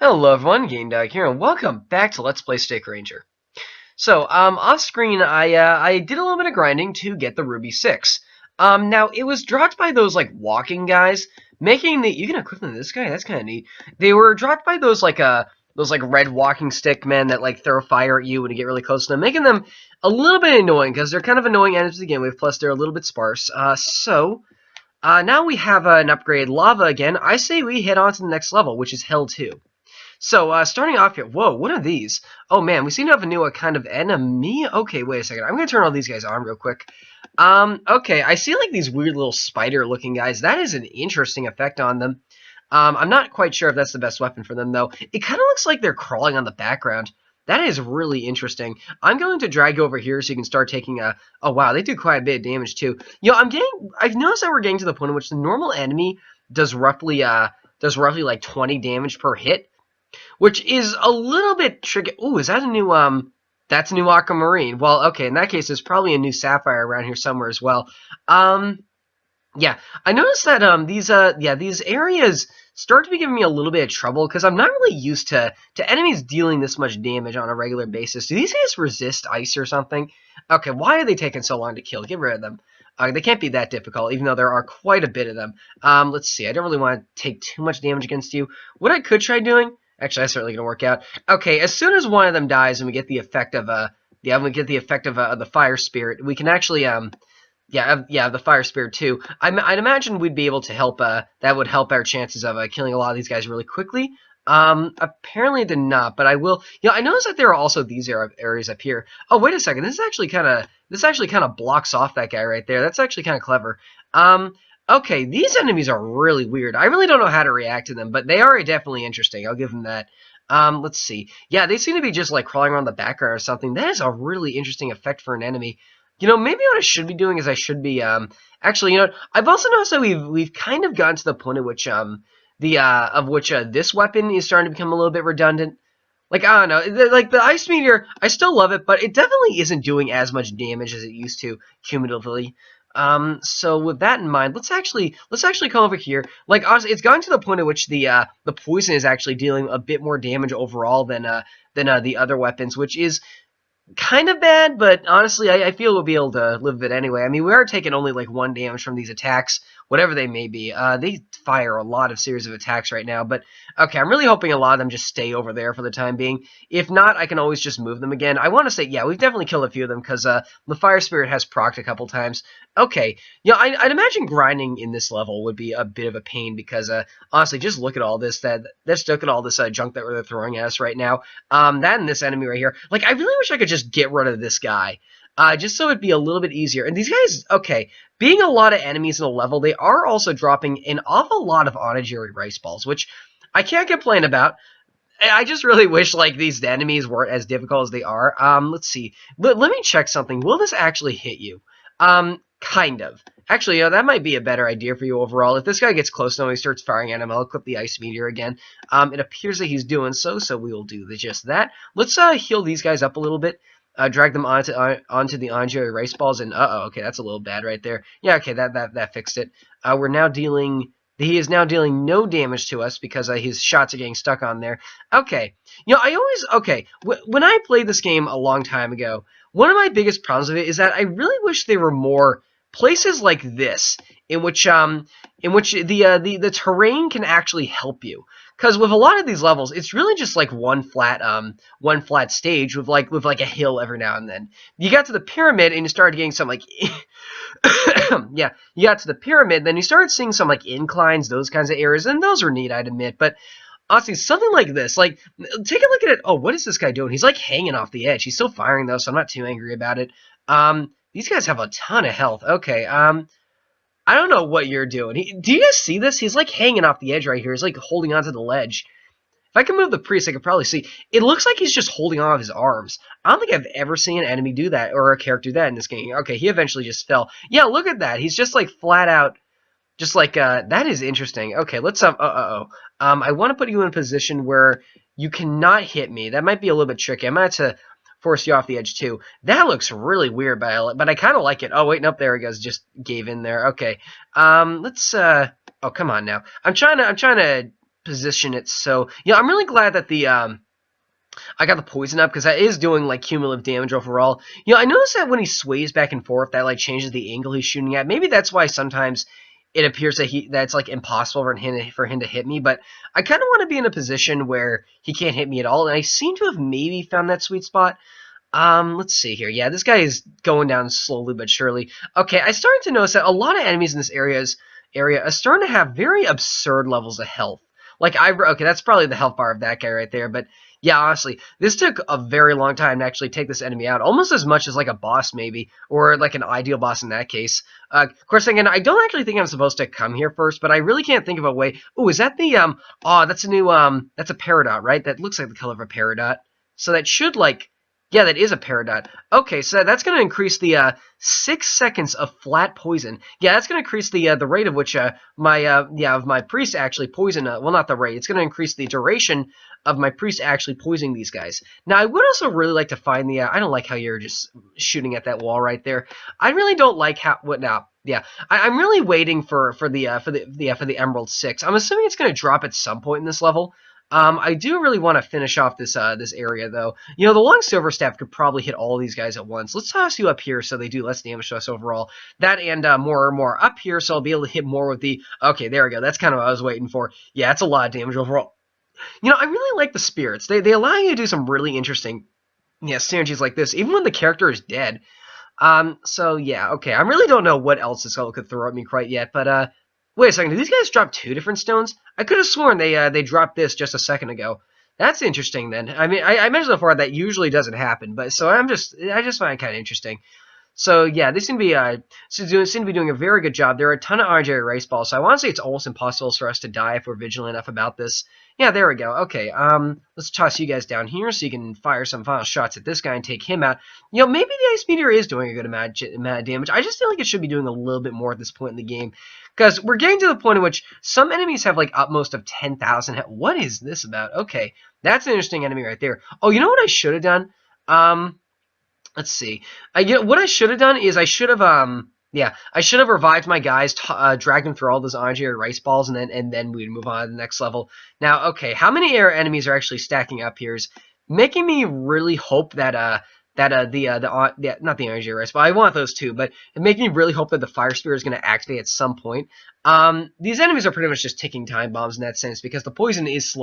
Hello everyone, GameDog here, and welcome back to Let's Play Stake Ranger. So, off screen, I did a little bit of grinding to get the Ruby 6. Now, it was dropped by those, like, walking guys, making the... You can equip them to this guy? That's kind of neat. They were dropped by those, like, red walking stick men that, like, throw fire at you when you get really close to them, making them a little bit annoying, because they're kind of annoying enemies to begin with, plus they're a little bit sparse. Now we have an upgrade, Lava again. I say we head on to the next level, which is Hell 2. So, starting off here, whoa, what are these? Oh man, we seem to have a new kind of enemy. Okay, wait a second. I'm gonna turn all these guys on real quick. Okay, I see like these weird little spider-looking guys. That is an interesting effect on them. I'm not quite sure if that's the best weapon for them, though. It kind of looks like they're crawling on the background. That is really interesting. I'm going to drag you over here so you can start taking a... Oh, wow, they do quite a bit of damage, too. I've noticed that we're getting to the point in which the normal enemy does roughly like 20 damage per hit, which is a little bit tricky. Ooh, is that a new, that's a new Aquamarine. Well, okay, in that case, there's probably a new Sapphire around here somewhere as well. Yeah, I noticed that, these areas start to be giving me a little bit of trouble, because I'm not really used to enemies dealing this much damage on a regular basis. Do these guys resist ice or something? Okay, why are they taking so long to kill? Get rid of them. They can't be that difficult, even though there are quite a bit of them. Let's see, I don't really want to take too much damage against you. What I could try doing... Actually, that's certainly going to work out. Okay, as soon as one of them dies and we get the effect of the fire spirit, we can actually the fire spirit too. I'd imagine we'd be able to help. That would help our chances of killing a lot of these guys really quickly. Apparently it did not, but I will. I noticed that there are also these areas up here. Oh, wait a second. This actually kind of blocks off that guy right there. That's actually kind of clever. Okay, these enemies are really weird. I really don't know how to react to them, but they are definitely interesting. I'll give them that. Let's see. Yeah, they seem to be just like crawling around the background or something. That is a really interesting effect for an enemy. Maybe what I should be doing is I should be actually, I've also noticed that we've kind of gotten to the point at which this weapon is starting to become a little bit redundant. Like, I don't know, like the ice meteor, I still love it, but it definitely isn't doing as much damage as it used to cumulatively. So with that in mind, let's actually come over here. Like, honestly, it's gotten to the point at which the poison is actually dealing a bit more damage overall than the other weapons, which is kind of bad, but honestly, I feel we'll be able to live with it anyway. I mean, we are taking only like 1 damage from these attacks, whatever they may be. They fire a lot of series of attacks right now, but okay, I'm really hoping a lot of them just stay over there for the time being. If not, I can always just move them again. I want to say, yeah, we've definitely killed a few of them, because the Fire Spirit has procced a couple times. Okay, I'd imagine grinding in this level would be a bit of a pain, because honestly, just look at all this, let's look at all this junk that they're throwing at us right now. That and this enemy right here. Like, I really wish I could just get rid of this guy. Just so it'd be a little bit easier. And these guys, okay, being a lot of enemies in a level, they are also dropping an awful lot of Onigiri rice balls, which I can't complain about. I just really wish, like, these enemies weren't as difficult as they are. Let's see. Let me check something. Will this actually hit you? Kind of. Actually, that might be a better idea for you overall. If this guy gets close enough and he starts firing at him, I'll equip the Ice Meteor again. It appears that he's doing so we will do just that. Let's heal these guys up a little bit. Drag them onto the Onigiri rice balls, and okay, that's a little bad right there. Yeah, okay, that fixed it. He is now dealing no damage to us because his shots are getting stuck on there. Okay, when I played this game a long time ago, one of my biggest problems with it is that I really wish there were more places like this in which the terrain can actually help you. Because with a lot of these levels, it's really just like one flat stage with like a hill every now and then. You got to the pyramid and you started getting some like yeah, you got to the pyramid, then you started seeing some like inclines, those kinds of areas, and those are neat, I'd admit. But honestly, something like this, like, take a look at it. Oh, what is this guy doing? He's like hanging off the edge. He's still firing though, so I'm not too angry about it. These guys have a ton of health. Okay, I don't know what you're doing. Do you guys see this? He's like hanging off the edge right here. He's like holding onto the ledge. If I can move the priest, I could probably see. It looks like he's just holding on with his arms. I don't think I've ever seen an enemy do that, or a character do that in this game. Okay, he eventually just fell. Yeah, look at that. He's just like flat out, just like, that is interesting. Okay, let's, I want to put you in a position where you cannot hit me. That might be a little bit tricky. I might have to force you off the edge too. That looks really weird, but I kind of like it. Oh, wait, nope, there he goes. Just gave in there. Okay. Let's, oh, come on now. I'm trying to position it so... You know, I'm really glad that the... I got the poison up because that is doing like cumulative damage overall. You know, I noticed that when he sways back and forth, that like changes the angle he's shooting at. Maybe that's why sometimes it appears that that's like impossible for him to hit me. But I kind of want to be in a position where he can't hit me at all, and I seem to have maybe found that sweet spot. Let's see here. Yeah, this guy is going down slowly but surely. Okay, I started to notice that a lot of enemies in this area are starting to have very absurd levels of health. Like okay, that's probably the health bar of that guy right there, but yeah, honestly, this took a very long time to actually take this enemy out, almost as much as like a boss maybe, or like an ideal boss in that case. Of course, again, I don't actually think I'm supposed to come here first, but I really can't think of a way. Oh, is that the oh, that's a new that's a Peridot, right? That looks like the color of a Peridot. So that should like, yeah, that is a Peridot. Okay, so that's going to increase the 6 seconds of flat poison. Yeah, that's going to increase the rate of which of my priest actually poison. Well, not the rate. It's going to increase the duration of my priest actually poisoning these guys. Now, I would also really like to find the. I don't like how you're just shooting at that wall right there. I really don't like how. What now? Yeah, I'm really waiting for the Emerald 6. I'm assuming it's going to drop at some point in this level. I do really want to finish off this this area, though. You know, the long silver staff could probably hit all of these guys at once. Let's toss you up here so they do less damage to us overall. That and more up here, so I'll be able to hit more with the... Okay, there we go. That's kind of what I was waiting for. Yeah, it's a lot of damage overall. You know, I really like the spirits. They allow you to do some really interesting synergies like this, even when the character is dead. So, yeah, okay. I really don't know what else this level could throw at me quite yet, but... Wait a second, did these guys drop 2 different stones? I could have sworn they dropped this just a second ago. That's interesting then. I mean, I mentioned before that usually doesn't happen, but so I just find it kind of interesting. So yeah, they seem to be doing a very good job. There are a ton of RNG rice balls, so I want to say it's almost impossible for us to die if we're vigilant enough about this. Yeah, there we go. Okay, let's toss you guys down here so you can fire some final shots at this guy and take him out. You know, maybe the Ice Meteor is doing a good amount of damage. I just feel like it should be doing a little bit more at this point in the game. Because we're getting to the point in which some enemies have like utmost of 10,000. What is this about? Okay, that's an interesting enemy right there. Oh, you know what I should have done? Let's see. You know, what I should have done is I should have I should have revived my guys, dragged them through all those RNG rice balls, and then we'd move on to the next level. Now, okay, how many air enemies are actually stacking up here is making me really hope that not the RNG rice, but I want those too. But it makes me really hope that the fire spear is going to activate at some point. These enemies are pretty much just ticking time bombs in that sense because the poison is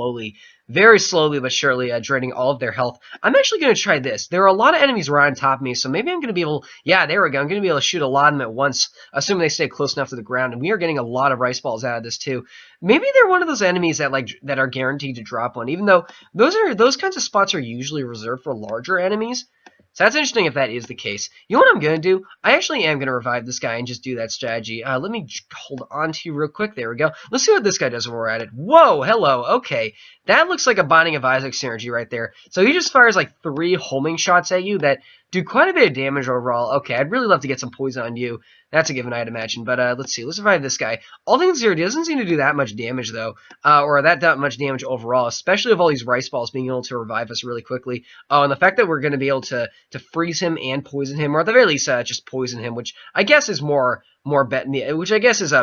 very slowly but surely draining all of their health. I'm actually going to try this. There are a lot of enemies right on top of me, so maybe I'm going to be able... Yeah, there we go. I'm going to be able to shoot a lot of them at once, assuming they stay close enough to the ground. And we are getting a lot of rice balls out of this too. Maybe they're one of those enemies that are guaranteed to drop one, even though those kinds of spots are usually reserved for larger enemies. So that's interesting if that is the case. You know what I'm going to do? I actually am going to revive this guy and just do that strategy. Let me hold on to you real quick. There we go. Let's see what this guy does when we're at it. Whoa, hello. Okay. That looks like a Binding of Isaac synergy right there. So he just fires like 3 homing shots at you that do quite a bit of damage overall. Okay, I'd really love to get some poison on you. That's a given, I'd imagine. But let's see. Let's revive this guy. All things here, he doesn't seem to do that much damage, though. Or that much damage overall, especially with all these rice balls being able to revive us really quickly. Oh, and the fact that we're going to be able to freeze him and poison him, or at the very least just poison him, which I guess is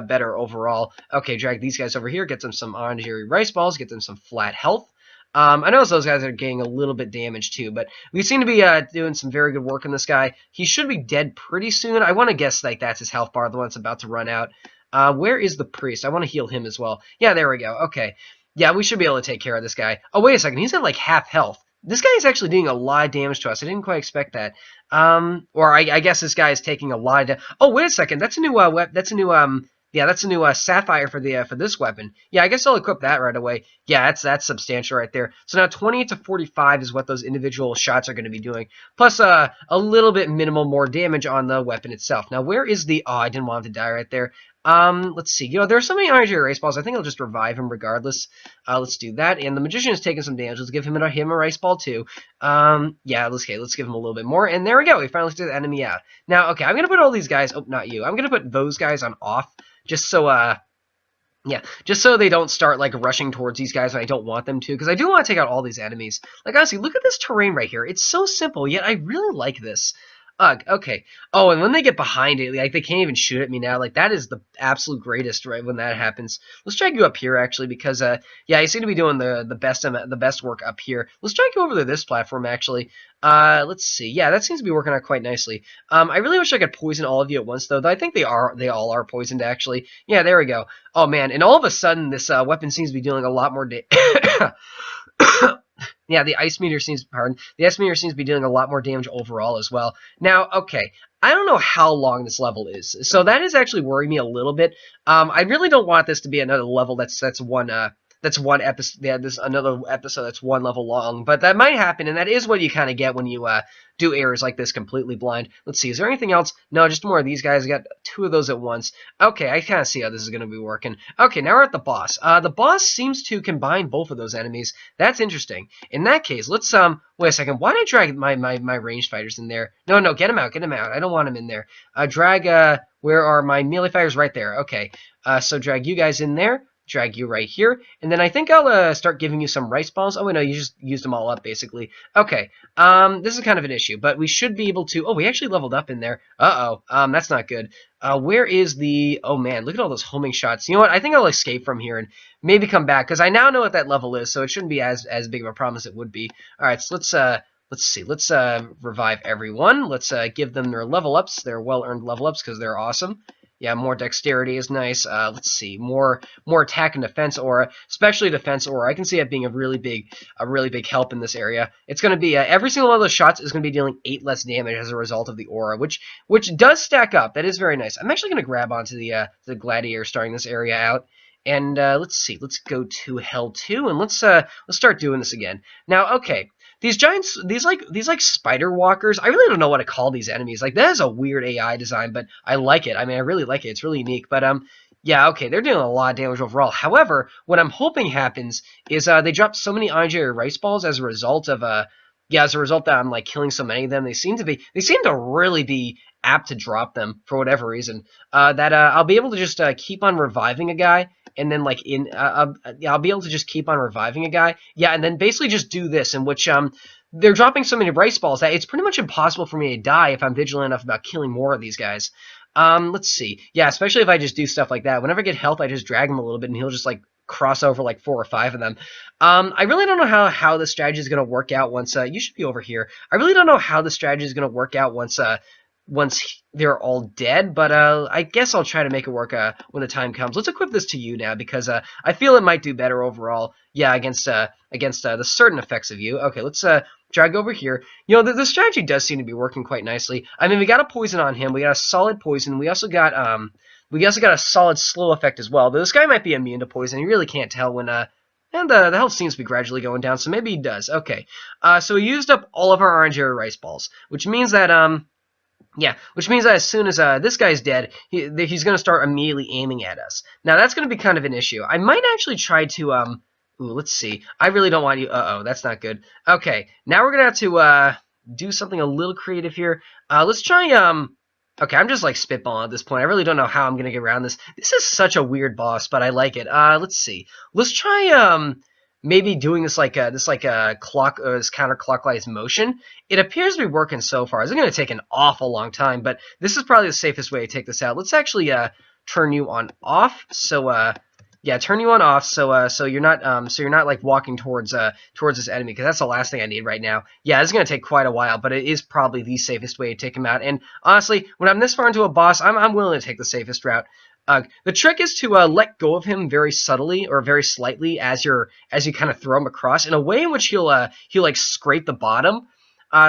better overall. Okay, drag these guys over here, get them some orange rice balls, get them some flat health. I notice those guys are getting a little bit damaged too, but we seem to be doing some very good work on this guy. He should be dead pretty soon. I want to guess like that's his health bar, the one that's about to run out. Where is the priest? I want to heal him as well. Yeah, there we go. Okay. Yeah, we should be able to take care of this guy. Oh, wait a second. He's at like half health. This guy is actually doing a lot of damage to us. I didn't quite expect that. Or I guess this guy is taking a lot of... Oh, wait a second. That's a new that's a new sapphire for this weapon. Yeah, I guess I'll equip that right away. Yeah, that's substantial right there. So now 28 to 45 is what those individual shots are going to be doing. Plus a little bit minimal more damage on the weapon itself. Now where is the... Oh, I didn't want him to die right there. Let's see. You know, there are so many RNG erase balls. I think I'll just revive him regardless. Let's do that. And the magician is taking some damage. Let's give him a rice ball too. Yeah, let's give him a little bit more. And there we go. We finally took the enemy out. Now, okay, I'm gonna put all these guys. Oh, not you. I'm gonna put those guys on off, just so yeah, just so they don't start like rushing towards these guys, and I don't want them to, because I do want to take out all these enemies. Like honestly, look at this terrain right here. It's so simple, yet I really like this. Ugh, okay. Oh, and when they get behind it, like they can't even shoot at me now. Like that is the absolute greatest, right? When that happens, let's drag you up here actually, because yeah, you seem to be doing the best work up here. Let's drag you over to this platform actually. Let's see. Yeah, that seems to be working out quite nicely. I really wish I could poison all of you at once though. I think they all are poisoned actually. Yeah, there we go. Oh man, and all of a sudden this weapon seems to be dealing a lot more yeah, the ice meteor seems to be doing a lot more damage overall as well. Now, okay, I don't know how long this level is, so that is actually worrying me a little bit. I really don't want this to be another level that's one episode. Yeah, this another episode that's one level long, but that might happen, and that is what you kind of get when you do areas like this completely blind. Let's see, is there anything else? No, just more of these guys. I got two of those at once. Okay, I kind of see how this is going to be working. Okay, now we're at the boss. The boss seems to combine both of those enemies. That's interesting. In that case, let's wait a second. Why did I drag my ranged fighters in there? No, get them out, get them out. I don't want them in there. Where are my melee fighters? Right there. Okay. So drag you guys in there. Drag you right here, and then I think I'll start giving you some rice balls. Oh, wait, no, you just used them all up, basically. Okay, this is kind of an issue, but we should be able to... Oh, we actually leveled up in there. Uh-oh, that's not good. Where is the... Oh, man, look at all those homing shots. You know what? I think I'll escape from here and maybe come back, because I now know what that level is, so it shouldn't be as big of a problem as it would be. All right, so let's see. Let's revive everyone. Let's give them their level ups, their well-earned level ups, because they're awesome. Yeah, more dexterity is nice. Let's see, more attack and defense aura, especially defense aura. I can see it being a really big help in this area. It's going to be every single one of those shots is going to be dealing 8 less damage as a result of the aura, which does stack up. That is very nice. I'm actually going to grab onto the gladiator starting this area out. And let's see, let's go to Hell 2 and let's start doing this again. Now, okay. These giants, these like spider walkers, I really don't know what to call these enemies. Like, that is a weird AI design, but I like it. I mean, I really like it. It's really unique. But yeah, okay, they're doing a lot of damage overall. However, what I'm hoping happens is they drop so many IJ rice balls as a result of that I'm like killing so many of them. They seem to really be apt to drop them for whatever reason. I'll be able to just keep on reviving a guy. And then, like, I'll be able to just keep on reviving a guy. Yeah, and then basically just do this, in which they're dropping so many rice balls that it's pretty much impossible for me to die if I'm vigilant enough about killing more of these guys. Let's see. Yeah, especially if I just do stuff like that. Whenever I get health, I just drag him a little bit, and he'll just, like, cross over, like, 4 or 5 of them. I really don't know how the strategy is going to work out once... you should be over here. I really don't know how the strategy is going to work out once they're all dead, but I guess I'll try to make it work when the time comes. Let's equip this to you now, because I feel it might do better overall. Yeah, against the certain effects of you. Okay, let's drag over here. You know, the strategy does seem to be working quite nicely. I mean, we got a poison on him. We got a solid poison. We also got a solid slow effect as well. Though this guy might be immune to poison. You really can't tell when and the health seems to be gradually going down, so maybe he does. Okay, so we used up all of our orange rice balls, which means that yeah, which means that as soon as this guy's dead, he's going to start immediately aiming at us. Now, that's going to be kind of an issue. I might actually try to, ooh, let's see. I really don't want you, uh-oh, that's not good. Okay, now we're going to have to, do something a little creative here. Let's try, okay, I'm just, like, spitballing at this point. I really don't know how I'm going to get around this. This is such a weird boss, but I like it. Let's see. Let's try, maybe doing this like this counterclockwise motion. It appears to be working so far. It's going to take an awful long time, but this is probably the safest way to take this out. Let's actually turn you on off. So yeah, turn you on off. So you're not like walking towards this enemy, because that's the last thing I need right now. Yeah, it's going to take quite a while, but it is probably the safest way to take him out. And honestly, when I'm this far into a boss, I'm willing to take the safest route. The trick is to let go of him very subtly or very slightly as you kind of throw him across, in a way in which he'll like scrape the bottom.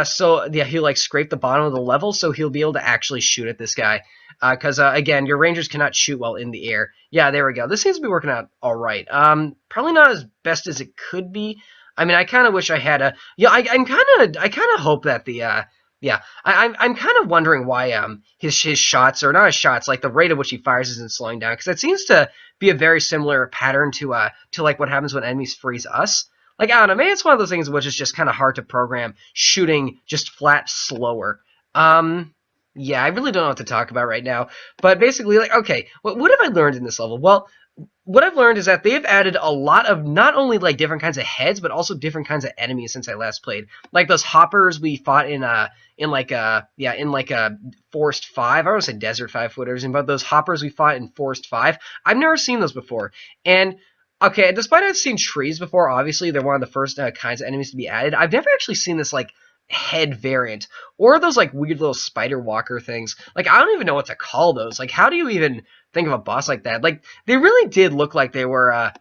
So yeah, he'll like scrape the bottom of the level, so he'll be able to actually shoot at this guy. Because again, your rangers cannot shoot while in the air. Yeah, there we go. This seems to be working out all right. Probably not as best as it could be. I mean, I kind of wish I had a. Yeah, I kind of hope that the. Yeah, I'm kind of wondering why his shots, or not his shots, like the rate at which he fires isn't slowing down, because it seems to be a very similar pattern to like what happens when enemies freeze us. Like, I don't know, maybe it's one of those things which is just kind of hard to program, shooting just flat slower. Yeah, I really don't know what to talk about right now, but basically, like, okay, what have I learned in this level? Well, what I've learned is that they've added a lot of not only like different kinds of heads, but also different kinds of enemies since I last played. Like those hoppers we fought in like a Forest 5. I don't say Desert 5 whatever, but those hoppers we fought in Forest 5. I've never seen those before. And okay, despite I've seen trees before, obviously they're one of the first kinds of enemies to be added. I've never actually seen this like head variant or those like weird little spider walker things. Like I don't even know what to call those. Like how do you even think of a boss like that? Like they really did look like they were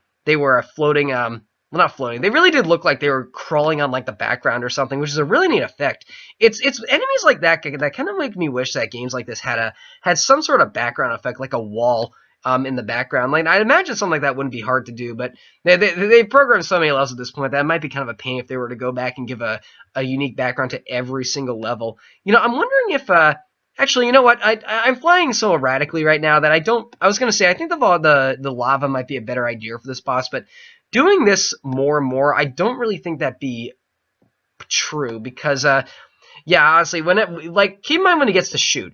floating well, not floating. They really did look like they were crawling on like the background or something, which is a really neat effect. It's enemies like that kind of make me wish that games like this had some sort of background effect, like a wall in the background. Like I'd imagine something like that wouldn't be hard to do, but they've programmed so many levels at this point that it might be kind of a pain if they were to go back and give a unique background to every single level. You know, I'm wondering if actually, you know what? I'm flying so erratically right now that I was gonna say I think the lava might be a better idea for this boss, but doing this more and more, I don't really think that'd be true because yeah, honestly, like keep in mind when he gets to shoot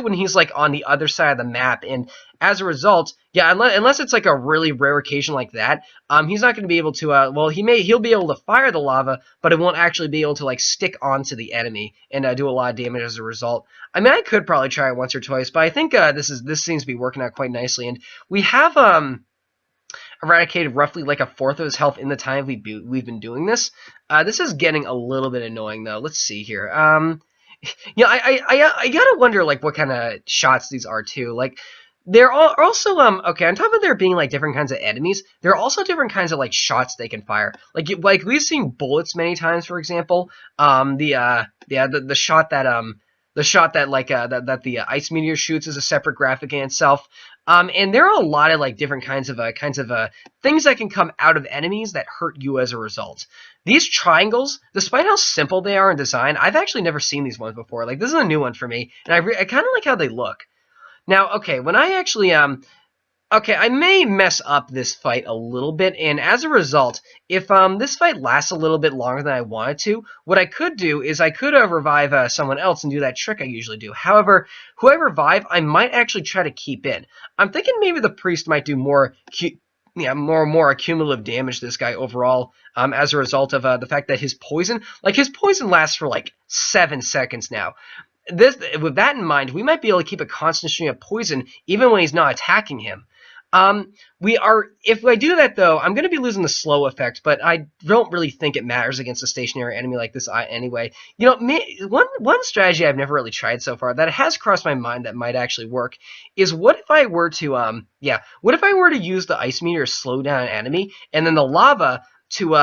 when he's like on the other side of the map, and as a result, yeah, unless it's like a really rare occasion like that, he's not going to be able to. Well, he'll be able to fire the lava, but it won't actually be able to like stick onto the enemy and do a lot of damage as a result. I mean, I could probably try it once or twice, but I think this seems to be working out quite nicely, and we have eradicated roughly like a fourth of his health in the time we've been doing this. This is getting a little bit annoying though. Let's see here. Yeah, I gotta wonder like what kind of shots these are too. Like they're also okay. On top of there being like different kinds of enemies, there are also different kinds of like shots they can fire. Like we've seen bullets many times, for example. The shot that like that the ice meteor shoots is a separate graphic in itself. And there are a lot of like different kinds of things that can come out of enemies that hurt you as a result. These triangles, despite how simple they are in design, I've actually never seen these ones before. Like this is a new one for me, and I kind of like how they look. Now, okay, when I actually okay, I may mess up this fight a little bit, and as a result, if this fight lasts a little bit longer than I wanted to, what I could do is I could revive someone else and do that trick I usually do. However, who I revive, I might actually try to keep in. I'm thinking maybe the priest might do more cumulative damage to this guy overall as a result of the fact that his poison lasts for like 7 seconds now. With that in mind, we might be able to keep a constant stream of poison even when he's not attacking him. If I do that though, I'm going to be losing the slow effect, but I don't really think it matters against a stationary enemy like this anyway. You know, one strategy I've never really tried so far that has crossed my mind that might actually work is what if I were to use the ice meteor to slow down an enemy and then the lava to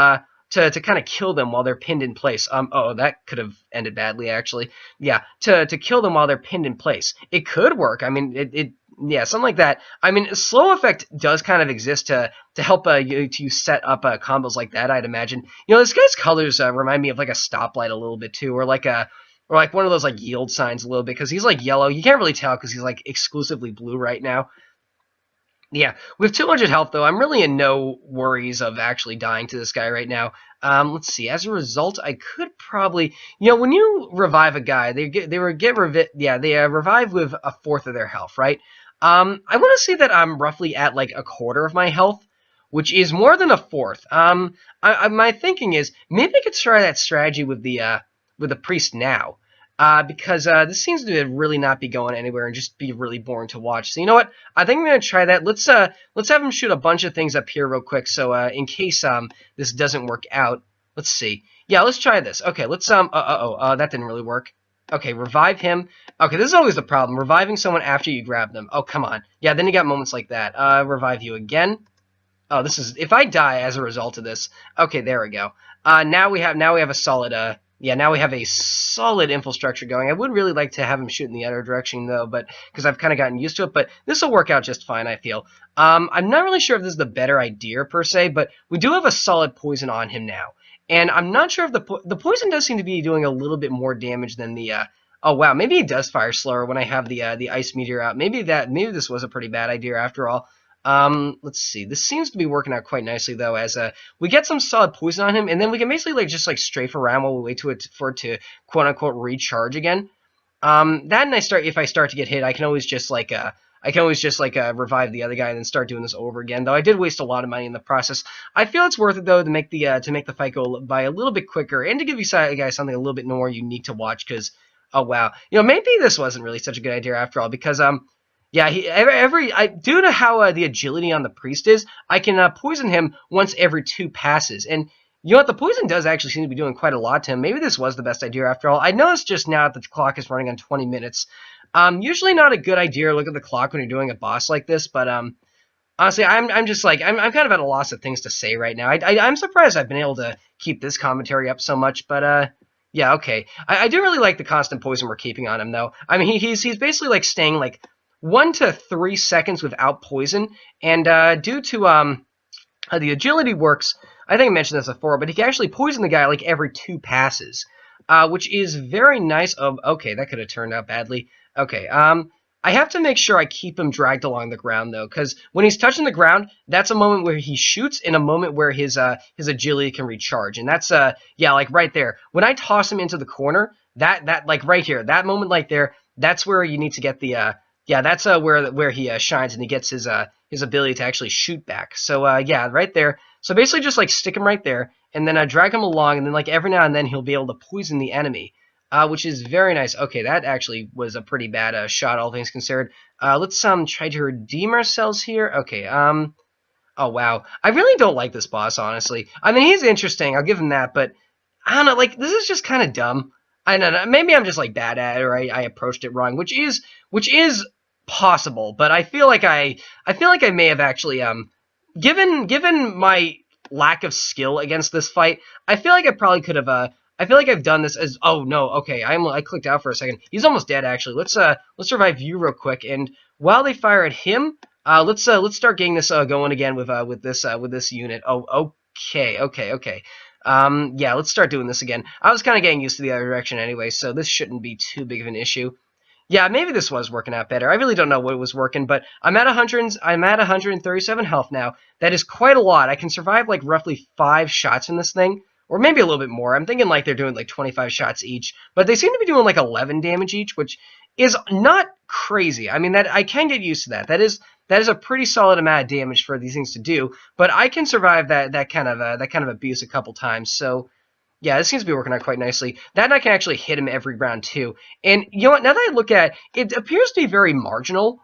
kind of kill them while they're pinned in place. Oh, that could have ended badly, actually. Yeah, to kill them while they're pinned in place. It could work. I mean, yeah, something like that. I mean, slow effect does kind of exist to help you set up combos like that, I'd imagine. You know, this guy's colors remind me of like a stoplight a little bit too, or like one of those like yield signs a little bit, because he's like yellow. You can't really tell because he's like exclusively blue right now. Yeah, with 200 health, though, I'm really in no worries of actually dying to this guy right now. Let's see. As a result, I could probably, you know, when you revive a guy, they revive with a fourth of their health, right? I want to say that I'm roughly at like a quarter of my health, which is more than a fourth. My thinking is maybe I could try that strategy with the priest now. Because this seems to really not be going anywhere and just be really boring to watch. So you know what? I think I'm gonna try that. Let's have him shoot a bunch of things up here real quick. So in case this doesn't work out, let's see. Yeah, let's try this. Okay, let's that didn't really work. Okay, revive him. Okay, this is always the problem, reviving someone after you grab them. Oh, come on. Yeah, then you got moments like that. Revive you again. Oh, this is if I die as a result of this. Okay, there we go. Now we have a solid now we have a solid infrastructure going. I would really like to have him shoot in the other direction, though, but because I've kind of gotten used to it. But this will work out just fine, I feel. I'm not really sure if this is the better idea, per se, but we do have a solid poison on him now. And I'm not sure if the poison does seem to be doing a little bit more damage than the... oh, wow, maybe it does fire slower when I have the ice meteor out. Maybe this was a pretty bad idea after all. Let's see. This seems to be working out quite nicely, though, as we get some solid poison on him, and then we can basically just strafe around while we wait for it to quote unquote recharge again. That and if I start to get hit, I can always just I can always just like revive the other guy and then start doing this over again. Though I did waste a lot of money in the process. I feel it's worth it though to make the fight go by a little bit quicker and to give you guys something a little bit more unique to watch. Because oh wow, maybe this wasn't really such a good idea after all. Because yeah, due to how the agility on the priest is, I can poison him once every 2 passes. And you know what? The poison does actually seem to be doing quite a lot to him. Maybe this was the best idea after all. I noticed just now that the clock is running on 20 minutes. Usually not a good idea to look at the clock when you're doing a boss like this, but honestly, I'm just like I'm kind of at a loss of things to say right now. I'm surprised I've been able to keep this commentary up so much, but yeah, okay. I do really like the constant poison we're keeping on him though. I mean, he's basically like staying like 1 to 3 seconds without poison, and due to how the agility works, I think I mentioned this before, but he can actually poison the guy like every 2 passes, which is very nice. Okay, that could have turned out badly. Okay, I have to make sure I keep him dragged along the ground though, because when he's touching the ground, that's a moment where he shoots and a moment where his agility can recharge, and that's yeah, like right there. When I toss him into the corner, that like right here, that moment like there, that's where you need to get the yeah, that's where he shines and he gets his ability to actually shoot back. So yeah, right there. So basically just like stick him right there and then drag him along, and then like every now and then he'll be able to poison the enemy, which is very nice. Okay, that actually was a pretty bad shot, all things considered. Let's try to redeem ourselves here. Okay, oh wow, I really don't like this boss, honestly. I mean, he's interesting, I'll give him that, but I don't know, like this is just kind of dumb. I don't know, maybe I'm just like bad at it, or I approached it wrong, which is possible, but I feel like I may have actually given my lack of skill against this fight, I feel like I probably could have I feel like I've done this as oh no, okay, I clicked out for a second. He's almost dead actually. Let's revive you real quick, and while they fire at him, let's start getting this going again with this unit. Oh, okay. Yeah, let's start doing this again. I was kind of getting used to the other direction anyway, so this shouldn't be too big of an issue. Yeah, maybe this was working out better. I really don't know what was working, but I'm at 137 health now. That is quite a lot. I can survive like roughly 5 shots in this thing, or maybe a little bit more. I'm thinking like they're doing like 25 shots each, but they seem to be doing like 11 damage each, which is not crazy. I mean, that I can get used to that. That is a pretty solid amount of damage for these things to do, but I can survive that kind of abuse a couple times. So yeah, this seems to be working out quite nicely. That and I can actually hit him every round too. And you know what? Now that I look at it, it appears to be very marginal,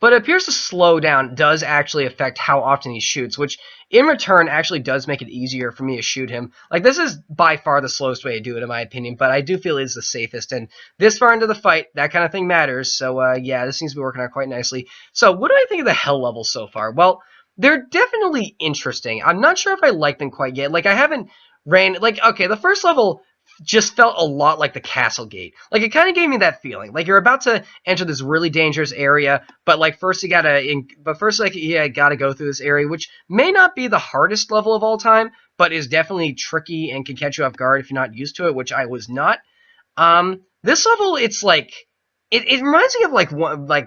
but it appears to slow down does actually affect how often he shoots, which in return actually does make it easier for me to shoot him. Like, this is by far the slowest way to do it in my opinion, but I do feel it is the safest. And this far into the fight, that kind of thing matters. So yeah, this seems to be working out quite nicely. So what do I think of the hell levels so far? Well, they're definitely interesting. I'm not sure if I like them quite yet. Like, I haven't okay, the first level just felt a lot like the castle gate. Like, it kind of gave me that feeling. Like, you're about to enter this really dangerous area, but like first you gotta go through this area, which may not be the hardest level of all time, but is definitely tricky and can catch you off guard if you're not used to it, which I was not. This level, it's like it reminds me of like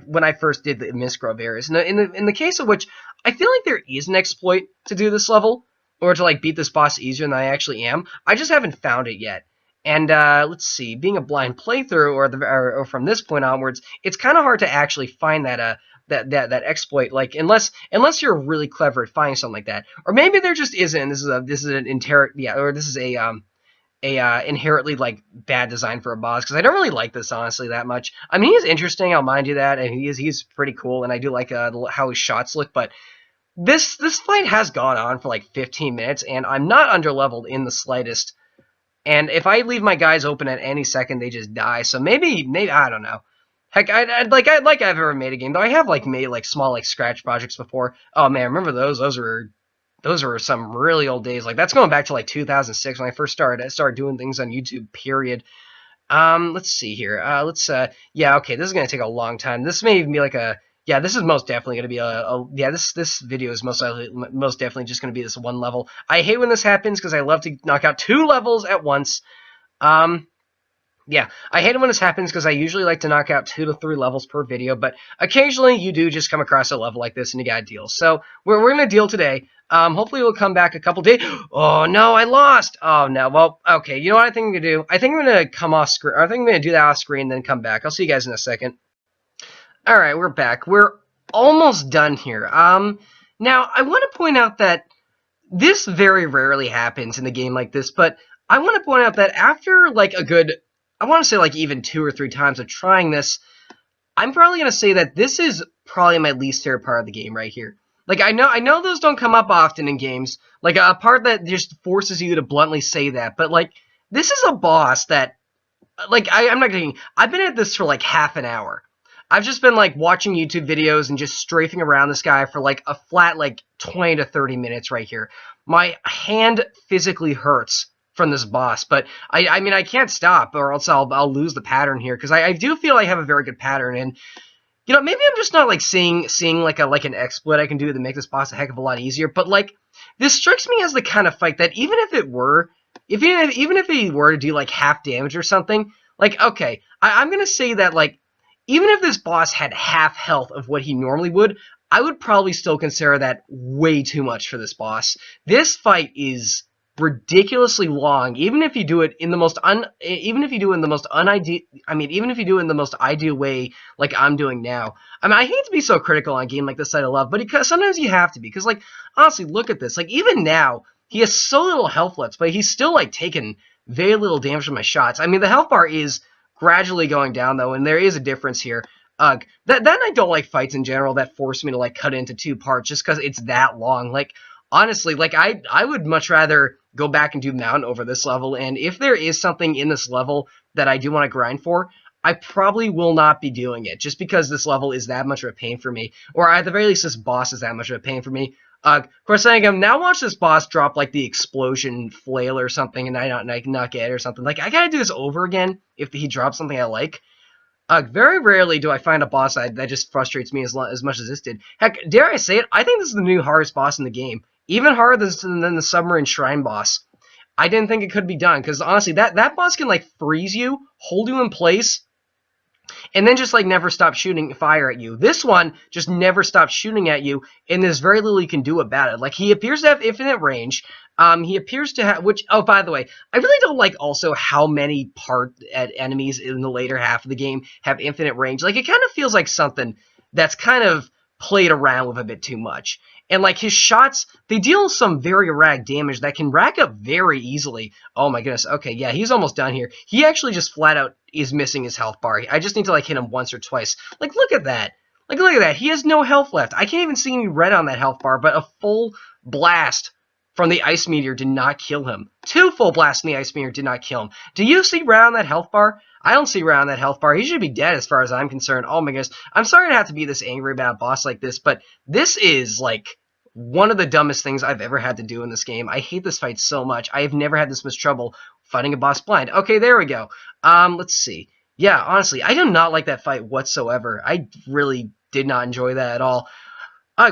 when I first did the Mistgrove areas. In the case of which I feel like there is an exploit to do this level, or to like beat this boss easier than I actually am. I just haven't found it yet. And let's see, being a blind playthrough or from this point onwards, it's kind of hard to actually find that exploit. Like unless you're really clever at finding something like that, or maybe there just isn't. This is an inherently like bad design for a boss, because I don't really like this honestly that much. I mean, he's interesting, I'll mind you that, and he's pretty cool, and I do like how his shots look, but this fight has gone on for like 15 minutes, and I'm not underleveled in the slightest. And if I leave my guys open at any second, they just die. So maybe I don't know. Heck, I'd like I've ever made a game, though. I have like made like small like scratch projects before. Oh man, remember those? Those were some really old days. Like, that's going back to like 2006 when I first started doing things on YouTube. Period. Let's see here. Yeah, okay. This is gonna take a long time. This may even be like a. Yeah, this is most definitely going to be this video is most definitely just going to be this one level. I hate when this happens because I love to knock out 2 levels at once. Yeah, I hate it when this happens because I usually like to knock out 2 to 3 levels per video, but occasionally you do just come across a level like this and you gotta deal. So we're going to deal today. Hopefully we'll come back a couple days. Oh no, I lost. Oh no. Well, okay. You know what I think I'm gonna do? I think I'm gonna come off screen. I think I'm gonna do that off screen, then come back. I'll see you guys in a second. Alright, we're back. We're almost done here. Now, I want to point out that this very rarely happens in a game like this, but I want to point out that after, like, a good, I want to say, like, even 2 or 3 times of trying this, I'm probably going to say that this is probably my least favorite part of the game right here. Like, I know those don't come up often in games, like, a part that just forces you to bluntly say that, but, like, this is a boss that, like, I'm not kidding, I've been at this for, like, half an hour. I've just been, like, watching YouTube videos and just strafing around this guy for, like, a flat, like, 20 to 30 minutes right here. My hand physically hurts from this boss, but I mean, I can't stop, or else I'll lose the pattern here, because I do feel I have a very good pattern, and, you know, maybe I'm just not, like, seeing like an exploit I can do to make this boss a heck of a lot easier, but, like, this strikes me as the kind of fight that even if he were to do, like, half damage or something, like, okay, I'm gonna say that, like, even if this boss had half health of what he normally would, I would probably still consider that way too much for this boss. This fight is ridiculously long, even if you do it in the most even if you do it in the most unideal, even if you do it in the most ideal way, like I'm doing now. I mean, I hate to be so critical on a game like this that I love, but because sometimes you have to be, because, like, honestly, look at this. Like, even now, he has so little health left, but he's still, like, taking very little damage from my shots. I mean, the health bar is gradually going down, though, and there is a difference here. Then I don't like fights in general that force me to, like, cut it into 2 parts just because it's that long. Like, honestly, like, I would much rather go back and do Mountain over this level, and if there is something in this level that I do want to grind for, I probably will not be doing it, just because this level is that much of a pain for me, or at the very least, this boss is that much of a pain for me. Of course, I am now watch this boss drop, like, the explosion flail or something, and I not get it or something. Like, I gotta do this over again if he drops something I like. Very rarely do I find a boss that just frustrates me as much as this did. Heck, dare I say it, I think this is the new hardest boss in the game. Even harder than the Submarine Shrine boss. I didn't think it could be done, because honestly, that boss can, like, freeze you, hold you in place, and then just, like, never stop shooting fire at you. This one just never stops shooting at you, and there's very little you can do about it. Like, he appears to have infinite range. He appears to have, which, oh, by the way, I really don't like also how many enemies in the later half of the game have infinite range. Like, it kind of feels like something that's kind of played around with a bit too much. And, like, his shots, they deal some very erratic damage that can rack up very easily. Oh my goodness. Okay, yeah, he's almost done here. He actually just flat out is missing his health bar. I just need to, like, hit him once or twice. Like, look at that. Like, look at that. He has no health left. I can't even see any red on that health bar, but a full blast from the Ice Meteor did not kill him. 2 full blasts from the Ice Meteor did not kill him. Do you see red on that health bar? I don't see red on that health bar. He should be dead as far as I'm concerned. Oh my goodness. I'm sorry to have to be this angry about a boss like this, but this is, like, one of the dumbest things I've ever had to do in this game. I hate this fight so much. I have never had this much trouble fighting a boss blind. Okay, there we go. Let's see. Yeah, honestly, I do not like that fight whatsoever. I really did not enjoy that at all.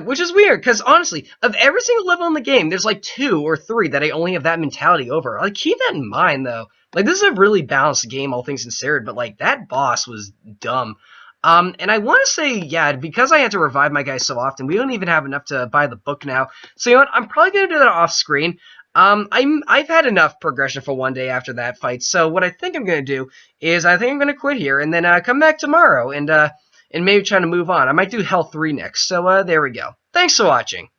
Which is weird, because honestly, of every single level in the game, there's like 2 or 3 that I only have that mentality over. Like, keep that in mind, though. Like, this is a really balanced game, all things considered, but, like, that boss was dumb. And I want to say, yeah, because I had to revive my guy so often, we don't even have enough to buy the book now. So, you know what, I'm probably going to do that off screen. I've had enough progression for one day after that fight, so what I think I'm going to do is I think I'm going to quit here, and then come back tomorrow, and maybe try to move on. I might do Hell 3 next, so there we go. Thanks for watching.